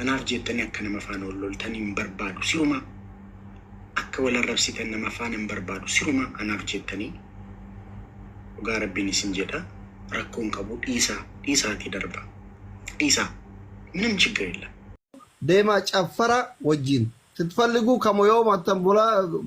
anaaf jettanii akka nama afaan loltanii hin barbaadu siruma akka wal arrabsitan nama afaan hin barbaadu siruma anaaf jettanii dhugaa rabbiin isin jedha rakkoon qabu dhiisaatii darba dhiisaa ምንም ችግር የለም ደማ ጨፈራ ወጂን ትፈልጉ ከሞዮም አተንቦላ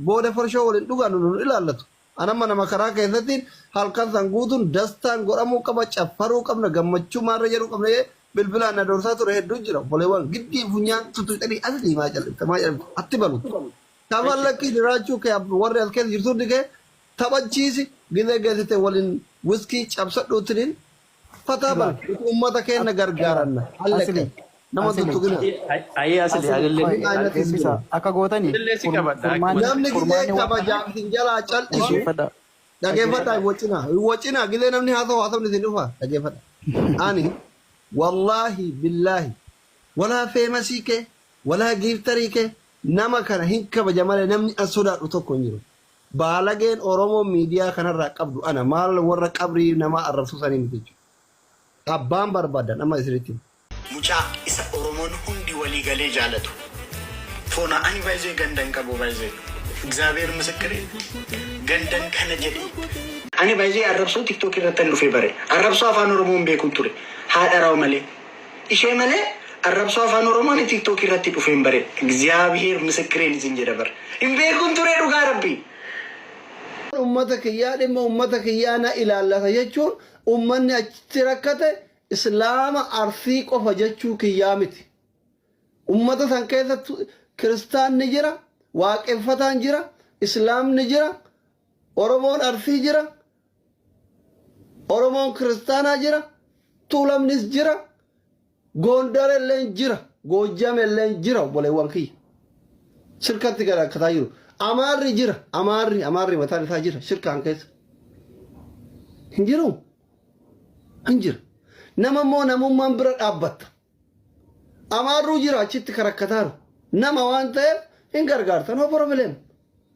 ቦደ ፈርሾ ወልን ዱጋኑ ይላለቱ አናማ መከራ ከዘቲን ሀልካን ዘንጉቱን ደስታን ጎረሙ ቀበ ጨፈሩ ቀብነ ገመቹ ማረጀሩ ቀብነ ብልብላና ዶርሳቱ ረሄዱ ጅራ ቦሌዋን ግዲ ፉኛን ቱቱጠሪ አዝሊ ማጨል ተማጨል አትበሉ ታባለኪ ድራቹ ከወር ያልከ ይርቱ ድገ ተበቺሲ ግዘ ገዝተ ወልን ውስኪ ጨብሰዱትልን ፈታባ ኡመተ ከነ ገርጋራና አለከ ነመቱ ግን አይ አስሊ አይደለም አካ ጎተኒ namni gizee kabajaaf sinjala cal'isu dhageeffadha wacina gizee namni haasawni isin dhufa dhageeffadha ani wallahi billahi wala feemasii kee wala giiftarii kee nama kana hin kabaja malee namni an sodaadhu tokko hin jiru baalageen oromoo miidiyaa kanarraa qabdu ana maal warra qabrii nama arrabsu sanii miti jechuudha abbaan barbaadan amma isinitti mucaa isa oromoon hundi walii galee jaalatu ፎና አኒ ባይዘ ገንደን ቀቦ ባይዘ እግዚአብሔር ምስክሬ ገንደን ከነጀዲ አኒ ባይዘ አረብሶ ቲክቶክ ይረተን ዱፌ በሬ አረብሶ አፋን ኦሮሞን ቤኩን ቱሬ ሃደራው መሌ ኢሼ መሌ አረብሶ አፋን ኦሮሞን ቲክቶክ ይረት ዱፌን በሬ እግዚአብሔር ምስክሬን ዝንጀ ደበር ኢምቤኩን ቱሬ ዱጋ ረቢ ኡመተከ ያደም ኡመተከ ያና ኢላላታ የቹን ኡመን አትረከተ እስላም አርፊ ቆፈ ጀቹ ከያምት ኡመተ ሰንከተ ክርስቲያን ንጅራ ዋቄፈታን ጅራ እስላም ንጅራ ኦሮሞን አርፊ ጅራ ኦሮሞን ክርስቲያና ጅራ ቱለምንስ ጅራ ጎንደር ለን ጅራ ጎጃም ለን ጅራ ቦሌዋን ከይ ሽርካት ገራ ከታዩ አማሪ ጅራ አማሪ መታሪታ ጅራ ሽርካን ከስ እንጅሩ እንጅር ነመሞ ነሙማን ብረ ዳበት አማሩ ጅራ ቺት ከረከታሩ nama waan ta'eef hin gargaartan no problem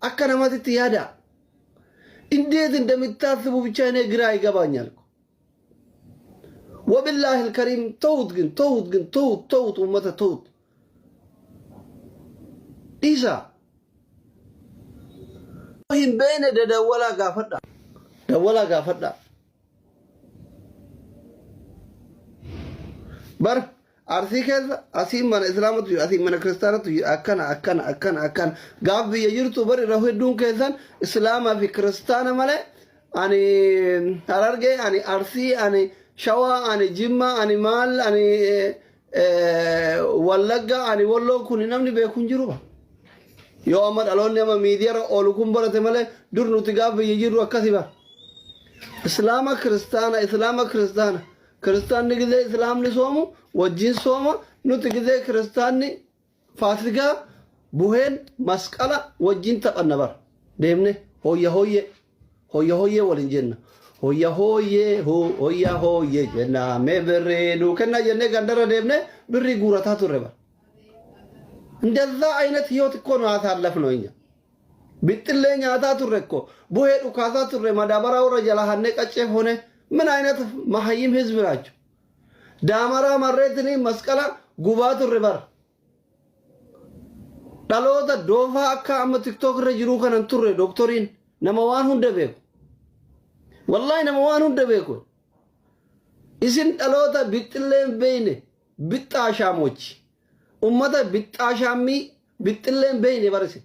akka namatti yaada እንዴት እንደምታስቡ ብቻ እኔ ግራ ይገባኛል ወብላሂ الكريم ተውት ኡመተ ተውት ኢሳ ይህን በእኔ ደወላ ጋፈዳ በር አርቲከል አሲም ማን እስላምቱ አሲም ማን ክርስቲያናቱ አካና ጋብ የይርቱ በር ረሁዱን ከዛን እስላማ ፊ ክርስቲያና ማለ አኒ አራርጌ አኒ አርሲ አኒ ሸዋ አኒ ጅማ አኒ ማል አኒ ወለጋ አኒ ወሎ ኩኒ ነምኒ በኩን ጅሩባ ዮ አመድ አሎን ያማ ሚዲያ ኦሉኩም በረተ ማለ ዱርኑት ጋብ የይሩ አካሲባ እስላማ ክርስቲያና ክርስቲያን ጊዜ እስላም ንሶሙ ወጂን ሶማ ኑት ጊዜ ክርስቲያን ፋሲካ ቡሄን መስቀላ ወጂን ተቀነበር ደምነ ሆየ ወልንጀና ሆየ ጀና መብሬዱ ከና ጀነ ገንደረ ደምነ ብሪ ጉራታ ተረባ እንደዛ አይነት ህይወት እኮ ነው አሳለፍ ነው እኛ ቢጥለኛ አታ ተረኮ ቡሄ ዱካታ ተረ ማዳበራው ረጀላ ሀነ ቀጨ ሆነ ምን አይነት ማህይም ህዝብ ናቸው ዳማራ ማረትኒ መስቀላ ጉባቱ ሪበር ዳሎታ ዶፋ አካ አመ ቲክቶክ ረጅሩ ከነን ቱሬ ዶክተሪን ነመዋን ሁንደ ቤኩ ወላሂ ነመዋን ሁንደ ቤኩ ኢስን ዳሎታ ቢጥሌን በይነ ቢጣሻሞች ኡመተ ቢጣሻሚ ቢጥሌን በይነ በርሲ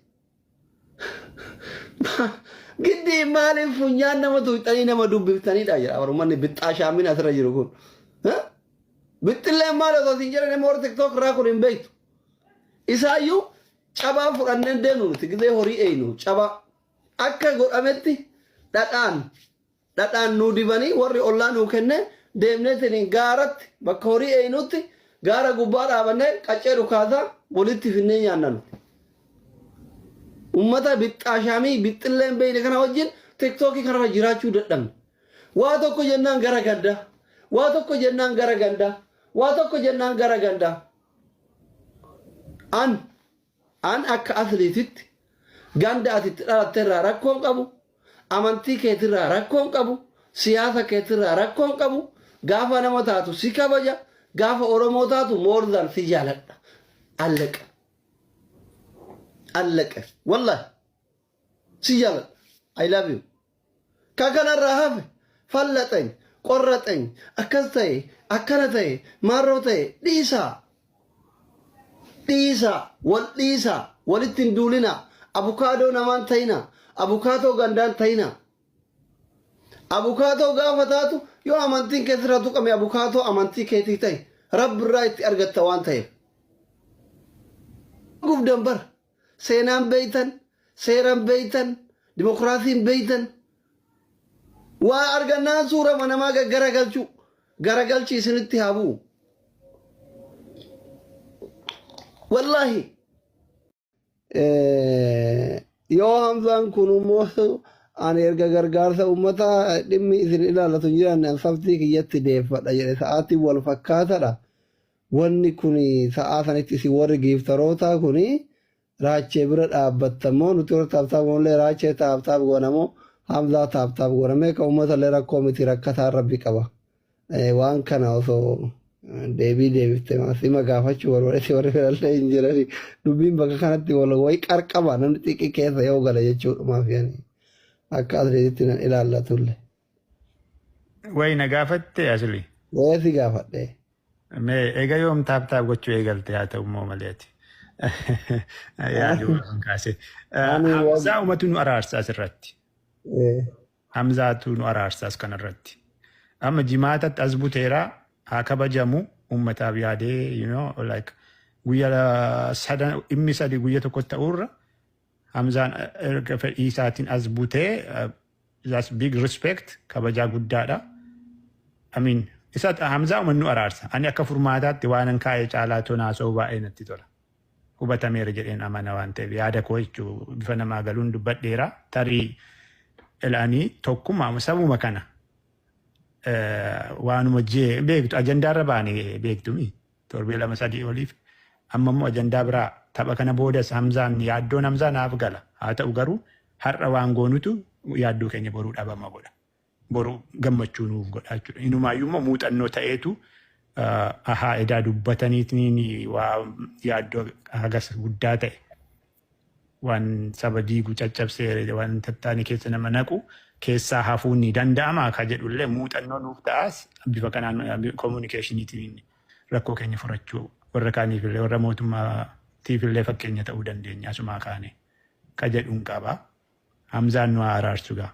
ግዲ ማሊ ፉኛን ነመቱ ጠኒ ነመዱ ቢፍተኒ ዳጅራ ወሩማን ቢጣሻሚን አስረጅሩ ኩን ቢጥሌን ማለት ሲንጀረ ነመወር ቲክቶክ ራኩን እንበይቱ ኢሳዩ ጨባ ፍራነን ደኑ ትግዜ ሆሪ ኤኑ ጨባ አከ ጎዳመቲ ዳዳን ኑ ዲበኒ ወሪ ኦላኑ ከነ ደምነትን ጋራት በኮሪ ኤኑቲ ጋራ ጉባራ በነ ቀጨሩ ካዛ ፖሊቲ ፍነኛ ያናኑ ኡመታ ቢጣሻሚ ቢጥሌን በይነ ከና ወጅን ቲክቶክ ከራ ጅራቹ ደደም ዋቶኮ ጀናን ገረገንዳ አን አካ አትሌቲት ጋንዳ አትት ዳተራ ረኮን ቀቡ አማንቲ ከትራ ረኮን ቀቡ ሲያሳ ከትራ ረኮን ቀቡ ጋፋ ነመታቱ ሲከበጃ ጋፋ ኦሮሞታቱ ሞርዛን ሲጃለዳ علق علق والله سيجال I love you كاكن الرهاب فلتين قرتين أكلتين أكلتين مروتين ديسا والديسا ولتين دولنا أبوكادو نمان تينا أبوكادو غندان تينا أبوكادو غافتاتو يو أمانتين كثرتو كمي أبوكادو أمانتي كيتي تي رب رايت أرغت توان تي قف دنبر سينام بيتن سيرام بيتن ديمقراطين بيتن وأرغنا سورة منما غرغلچي سنتي هابو والله يو همزان كنو موسو أنا إرجع غرغارة أمتا دمي إذن إلى لا تنجران أنصفتي كي يتدف فأجل ساعتي والفكاتة لا واني كوني ساعتني تسيور جيف تروتا كوني راجع برد أبتمون وتور تابتاب ونلي راجع تابتاب ونمو همزة تابتاب ونمي كأمتا لرا كوميتي ركتا ربي كبا وان كان أوسو ديبي تما سيما غافچ ورورتي ورفل انجرري دبين بك كانت ولا وي قرقبا نتي كيس يو غلا يچو ما فيني أكادريتنا إلى الله تولي وين غافت أصلي ويسي غافت ما إيجا يوم تاب وچو إيجالتي هاتا أمو ملياتي يا جوا كاسي حمزة ومتون أرارس أسرتي حمزة تون أرارس أسكن الرتي أما جماعة أزبوتيرا هكذا جمو أمتا بيادي you know like ويا سادة إمي سادي ويا تكوت أورا همزان في إيساتين أزبوته that's big respect كبجا قدادا I mean إسات همزة ومنو أرارسا أنا كفر مادات دوانا كايج على تونا سوبا إن التطور وبتامير جرين أمانة وانتي بيادا كويتشو بفنا ما قالون دبت ديرا تاري الآني توكو ما مسابو مكانا وانو مجي بيكتو أجندا رباني بيكتو مي توربي لما سادي أوليف أما مو أجندا برا tapha kana boodas Hamzaan yaaddoon Hamzaa naaf gala haa ta'u garuu har'a waan goonutu yaaddoo keenya boruu dhabama godha boruu gammachuu nuuf godha jechuudha inumaayyuu immoo muuxannoo ta'eetu ahaa edaa dubbataniitiin waa yaaddoo hagas guddaa ta'e waan saba diiguu caccabsee waan tattaanii keessa nama naqu keessaa hafuun ni danda'ama akka jedhullee muuxannoo nuuf ta'as bifa kanaan communication'iitiin rakkoo keenya furachuu warra kaaniifillee warra mootummaa tiifillee fakkeenya ta'uu dandeenya asumaa kaane ka jedhuun qaba Hamzaan nu araarsu gaa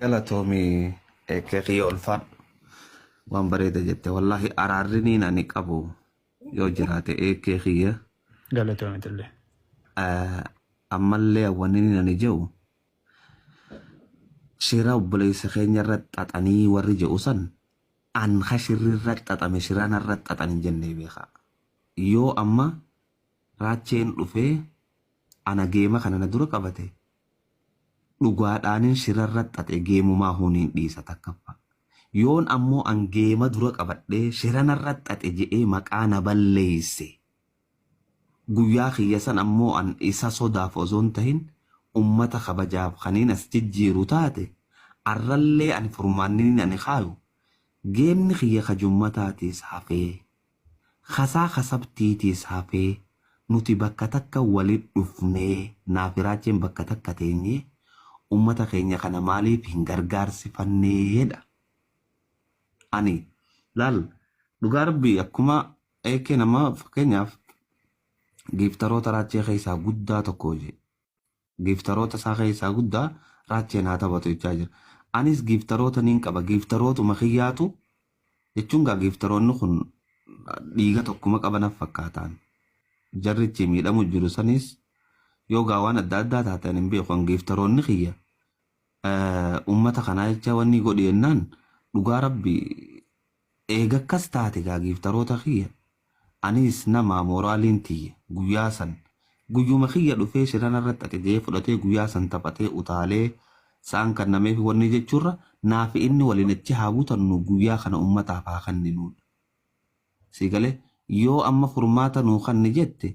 galatoomii eekkeeqii olfaan waan bareeda jette wallahi araarriniin ani qabu yoo jiraate eekkeeqiyya galatoomitillee ammallee awwaniin ani jedhu shira obboleessa keenya irratti xaxanii warri jedhu san an shirri irratti xaxame shiraan irratti xaxanii jennee beekaa yoo amma raacheen dhufee ana geema kana na dura qabate dhugaadhaanin shirarratti xaxe geemumaa huniin dhiisa takkaffa yoon ammoo an geema dura qabadhee shiranarratti xaxe je'ee maqaa na balleeyse guyyaa kiyya san ammoo an isa sodaaf osoon tahin ummata kabajaaf kaniin as jijjiiru taate arrallee ani furmaannin ani kaayu geemni kiyya kajummataatis hafee khasaa khasabtiitis hafee nuti bakka takka walit dhufnee naafiraacheen bakka takka teenyee ummata keenya kana maaliif hin gargaarsifanneedha. Ani laal dhugaa rabbii akkuma eekee nama fakkeenyaaf giiftaroota raachee keessaa guddaa tokko je giiftaroota isaa keessaa guddaa raacheen haa taphatu jechaa jira. Anis giiftaroota niin qaba giiftarootuma kiyyaatu jechuun gaa giiftaroonni kun dhiiga tokkuma qabanaaf fakkaataan jarrichi miidhamu jiru sanis yoo gaawwan adda addaa taatan hin beekan giiftaroonni kiyya ummata kanaa jecha wanni godhi jennaan dhugaa rabbii eega akkas taate gaa giiftaroota kiyya anis nama mooraaliin tiyya guyyaa san guyyuma kiyya dhufee shirana irratti aqee fudhatee guyyaa san taphatee utaalee saan kan nameef wanni jechuurra naafi inni waliin achi haa buutannu guyyaa kana ummataaf haa kenninuudha. Sigale yoo amma furmaata nuu kanni jette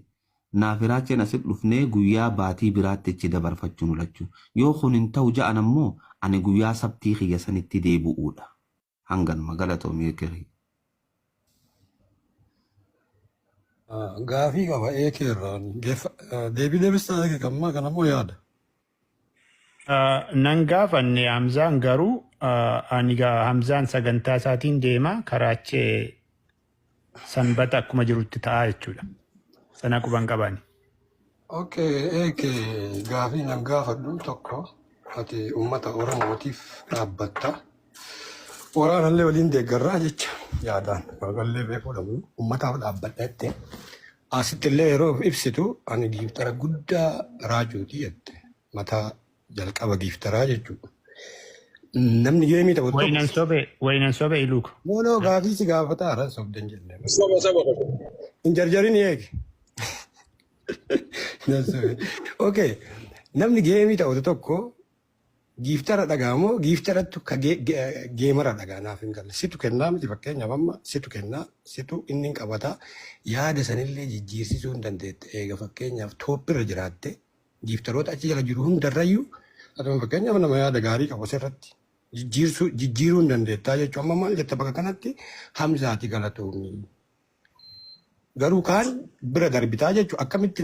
naafiraacheen asit dhufnee guyyaa baatii biraatti ichi dabarfachuun ulachuu yoo kun hin ta'u ja'an ammoo ani guyyaa sabtii kiyya sanitti deebi'uudha. Hangan magaalatoomii ekerii. Gaafii qaba eekeerraan deebii deebistaa eegammaa kanammoo yaada. Nan gaafanne Hamzaan garuu ani Hamzaan sagantaa isaatiin deema karaachee sanbata akkuma jirutti ta'a jechuudha. Sana quban qabani. Okay, eekee gaafii nan gaafadhu tokko ati uummata Oromootiif dhaabbatta. Waraanallee waliin deeggarraa jecha yaadaan waaqallee beekuudhamu uummataaf dhaabbadha jettee. Asitti illee yeroo ibsitu ani giiftara guddaa raajuuti jette mataa jalqaba giiftaraa jechuudha. Namni geemii ta'u Waynan sobe iluuka. Moonoo gaafii si gaafata haara sobdan jennee. Hin jarjarin eegi. Okay, namni geemii ta'u tokko giiftara dhagaamoo giiftarattu ka geemara dhagaa naaf hin galle. Situ kennaa miti fakkeenyaaf amma situ kennaa situ inni qabata yaada sanillee jijjiirsisuu hin dandeette eega fakkeenyaaf Itoophiirra jiraatte giiftaroota achi jala jiru hundarrayyuu atuma fakkeenyaaf nama yaada gaarii qabu asirratti jijjiiruu hin dandeettaa jechuun amma maal jetta bakka kanatti Hamzaati galatoomii. Garuu kaan bira darbitaa jechuun akkamitti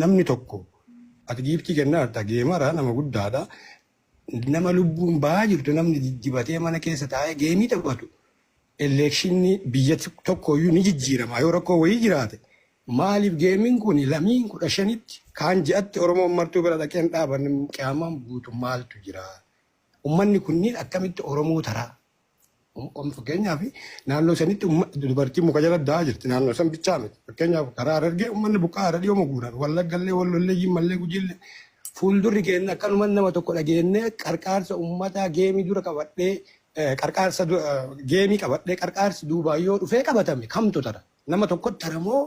namni tokko ati giiftii kennaa harta geemara nama guddaadha. Nama lubbuun ba'aa jirtu namni jijjibatee mana keessa taa'ee geemii taphatu elekshinni biyya tokkooyyuu ni jijjiirama yoo rakkoo wayii jiraate maaliif geemiin kun 2015tti kaan ji'atti Oromoon martuu bira dhaqeen dhaaban qiyaamaan guutu maaltu jira ummanni kunniin akkamitti Oromoo taraa fakkeenyaaf naannoo sanitti dubartii muka jala daa jirti naannoo san bichaa miti fakkeenyaaf karaa Harargee ummanni buqqaa Harargee oma guuran Wallaggallee Wallollee Jimmallee Gujiillee fuuldurri keenya akkanuma nama tokko dhageennee qarqaarsa uummataa geemii dura qabadhee qarqaarsa geemii qabadhee qarqaarsi duubaa yoo dhufee qabatame kamtu tara nama tokkotti taramoo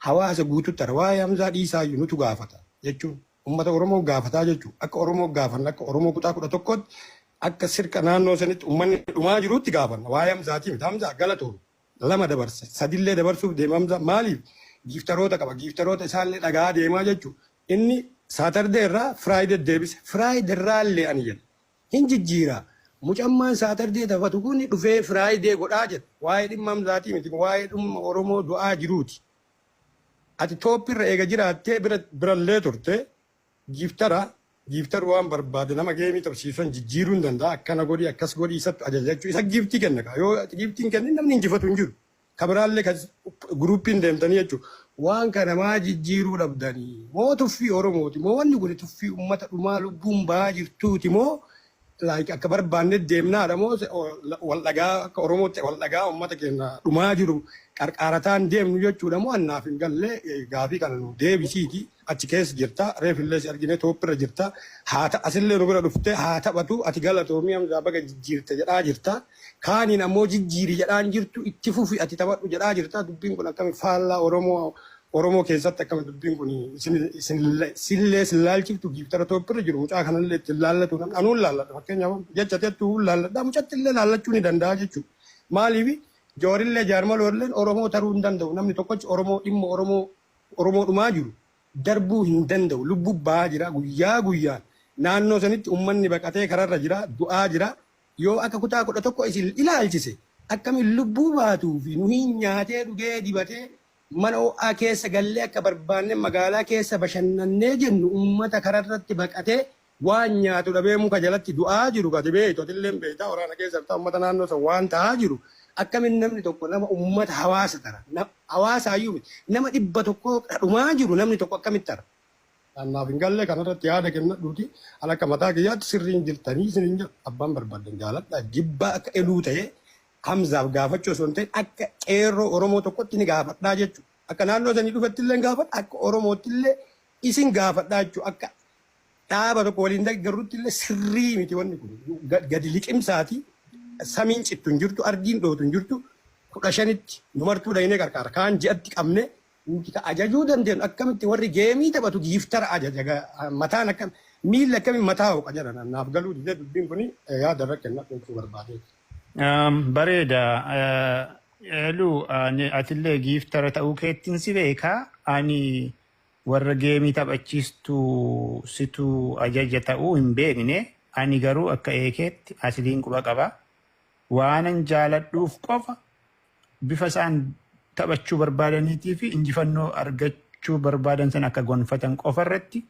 hawaasa guututti tara waa'ee Hamzaa dhiisaayyuu nutu gaafata jechuun uummata Oromoo gaafataa jechuun akka Oromoo gaafanna akka Oromoo kutaa 11tti akka sirka naannoo sanitti uummanni dhumaa jirutti gaafanna waa'ee Hamzaatii miti Hamzaa galatoon lama dabarse sadillee dabarsuuf deema Hamzaa maaliif giiftaroota qaba giiftaroota isaallee dhagaa deemaa jechuun inni Saturday irraa Friday deebise. Friday irraa illee ani jedha. Hin jijjiira. Mucammaan Saturday taphatu kun dhufee Friday godhaa jedha. Waa'ee dhimma Hamzaatii miti. Waa'ee dhimma Oromoo du'aa jiruuti. Ati Itoophiirra eega jiraattee birallee turte giiftar waan barbaade nama geemii tapsiisan jijjiiruu hin danda'a. Akkana godhi akkas godhi isatti ajajachuu isa giiftii kenna. Yoo giiftiin kenni namni injifatu hin jiru. Kabiraallee guruupiin deemtanii jechuudha. Waan kana maa jijjiiruu dhabdanii moo tuffii Oromooti moo wanni kun tuffii uummata dhumaa lubbuun ba'aa jirtuuti moo akka barbaanne deemnaadha moo wal dhagaa akka Oromootti wal dhagaa uummata keenya dhumaa jiru qarqaarataan deemnu jechuudha moo annaaf hin galle gaafii kana nu deebisiiti achi keessa jirta reefillee si argine Itoophiirra jirta asillee nu bira dhufte haa taphatu ati galatoomii Hamzaa baga jijjiirte jedhaa jirta kaaniin ammoo jijjiiri jedhaan jirtu itti fufi ati taphadhu jedhaa jirta dubbiin kun akkami faallaa Oromoo keessatti akkami dubbiin kun sillee sillaalchiftu giiftara Itoophiirra jiru mucaa kanallee itti laallatu anuun laalladha fakkeenyaaf jecha teettuu laalladha mucatti illee laallachuu ni danda'a jechuudha maaliif joorillee jaarmaloolleen Oromoo taruu hin danda'u namni tokkochi Oromoo dhimma Oromoo dhumaa jiru darbuu hin danda'u lubbuu ba'aa jira guyyaa guyyaan naannoo sanitti uummanni baqatee kararra jira du'aa jira yoo akka kutaa 11 isin ilaalchise akkamiin lubbuu baatuu fi nu hin nyaatee dhugee dibatee mana ho'aa keessa gallee akka barbaanne magaalaa keessa bashannannee jennu uummata kararratti baqatee waan nyaatu dhabee muka jalatti du'aa jiru gadi beektu atilleen beektaa waraana keessa uummata naannoo san waan ta'aa jiru akkamiin namni tokko nama uummata hawaasa tara hawaasaayyuu nama 100 dhumaa jiru namni tokko akkamitti tara. Naaf hin galle kanarratti yaada kennadhuuti alakka mataa kiyyaatti sirriin jirtanii isiniin jira abbaan barbaadan jaaladha jibbaa akka eluu ta'ee Hamzaaf gaafachuu osoo hin ta'in akka qeerroo Oromoo tokkotti ni gaafadhaa jechuudha. Akka naannoo sanii dhufetti illee gaafadha akka Oromootti illee isin gaafadhaa jechuudha. Akka dhaaba tokko waliin deeggaruutti illee sirrii miti wanni kun gadi liqimsaati samiin cittu hin jirtu ardiin dhootu hin jirtu 15tti numartuu dhaynee qarqaara kaan ji'atti qabne ajajuu dandeenyu akkamitti warri geemii taphatu giiftara ajaja mataan akkam miilli akkamiin mataa hoqa jedhan naaf galuu didee dubbiin kun yaada irra kennachuu barbaade. Bareeda. Atillee giiftara ta'uu keettiin si beekaa ani warra geemii taphachiistu situ ajaja ta'uu hin beekne ani garuu akka eekeetti asiliin quba qaba waanan jaaladhuuf qofa bifa isaan taphachuu barbaadaniitii fi injifannoo argachuu barbaadan san akka gonfatan qofa irratti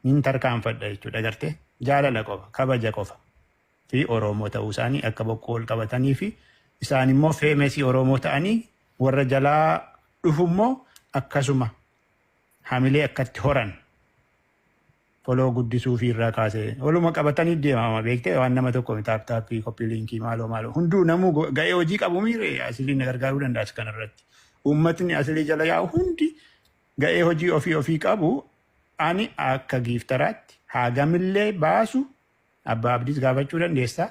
nin tarkaanfadha jechuudha agartee jaalala qofa kabaja qofa fi Oromoo ta'uu isaanii akka bokkoo ol qabatanii fi isaan immoo feemesii Oromoo ta'anii warra jalaa dhufummoo akkasuma hamilee akkatti horan foloo guddisuu fi irraa kaasee waluma qabatanii deemama beektee waan nama tokko taappii koppii liinkii maaloo hunduu namuu ga'ee hojii qabu miire asilii na gargaaruu danda'a kanarratti uummatni asilii jala yaa'u hundi ga'ee hojii ofii qabu ani akka giiftaraatti haagamillee baasu abbaa abdiis gaafachuu dandeessa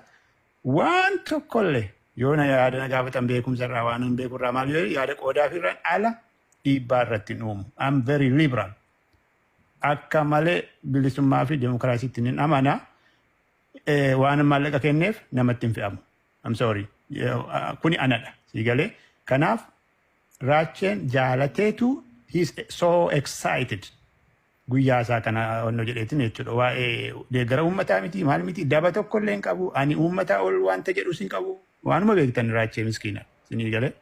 waan tokkollee yoo na yaada na gaafatan beekumsarraa waan hin beekurraa maal yaada qoodaafirraan ala dhiibbaa irratti hin uumu. I'm very liberal. Akka malee bilisummaa fi demokiraasiitti hin amana waan maallaqa kenneef namatti hin fe'amu. I'm sorry. Kuni anadha. Siigalee. Kanaaf Raacheen jaalateetu he's so excited. Guyyaa isaa kana onnoo jedheetin jechuudha. Waa'ee deeggara uummataa miti maal miti daba tokkollee hin qabu. Ani uummataa ol wanta jedhu sin qabu. Waanuma beektan Raachee miskiina. Sinii galee.